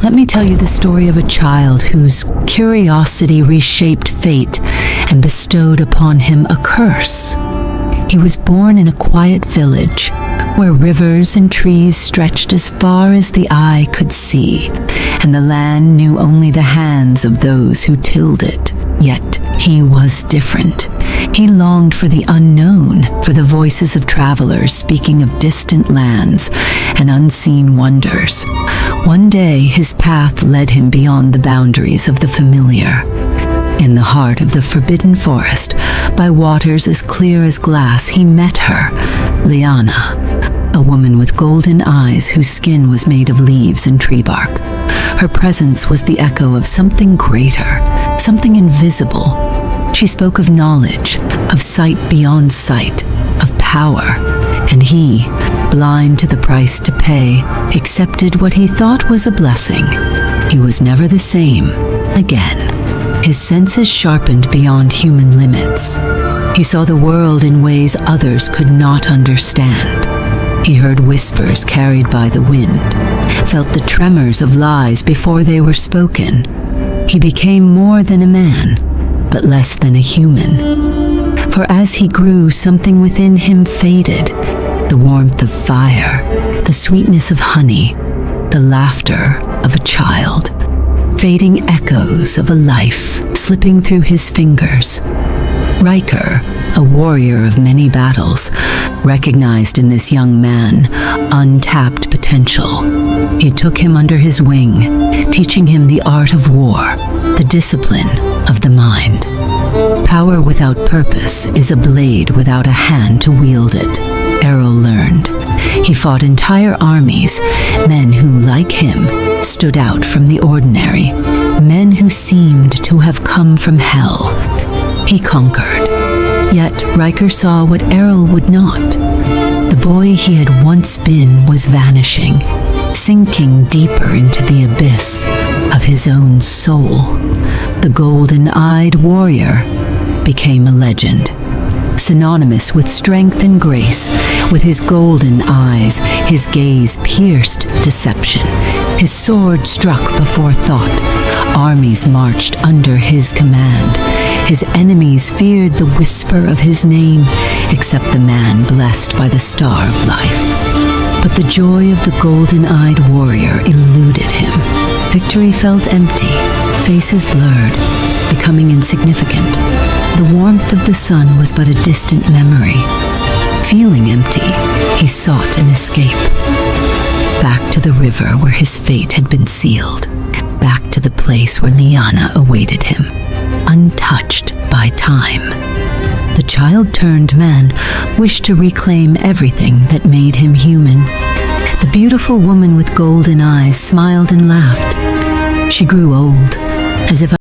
let me tell you the story of a child whose curiosity reshaped fate and bestowed upon him a curse. He was born in a quiet village where rivers and trees stretched as far as the eye could see, and the land knew only the hands of those who tilled it. Yet he was different. He longed for the unknown, for the voices of travelers speaking of distant lands and unseen wonders. One day his path led him beyond the boundaries of the familiar. In the heart of the forbidden forest, by waters as clear as glass, he met her, Liana, a woman with golden eyes whose skin was made of leaves and tree bark. Her presence was the echo of something greater, something invisible. She spoke of knowledge, of sight beyond sight, of power, and he, blind to the price to pay, accepted what he thought was a blessing. He was never the same again. His senses sharpened beyond human limits. He saw the world in ways others could not understand. He heard whispers carried by the wind, felt the tremors of lies before they were spoken. He became more than a man, but less than a human. For as he grew, something within him faded, the warmth of fire, the sweetness of honey, the laughter of a child, fading echoes of a life slipping through his fingers. Riker, a warrior of many battles, recognized in this young man untapped potential. He took him under his wing, teaching him the art of war, the discipline of the mind. Power without purpose is a blade without a hand to wield it, Errol learned. He fought entire armies, men who, like him, stood out from the ordinary, men who seemed to have come from hell. He conquered. Yet Riker saw what Errol would not. The boy he had once been was vanishing, sinking deeper into the abyss of his own soul. The golden-eyed warrior became a legend, synonymous with strength and grace. With his golden eyes, his gaze pierced deception. His sword struck before thought. Armies marched under his command. His enemies feared the whisper of his name, except the man blessed by the star of life. But the joy of the golden-eyed warrior eluded him. Victory felt empty, faces blurred, becoming insignificant. The warmth of the sun was but a distant memory. Feeling empty, he sought an escape. Back to the river where his fate had been sealed. Back to the place where Liana awaited him, untouched by time. The child-turned man wished to reclaim everything that made him human. The beautiful woman with golden eyes smiled and laughed. She grew old, as if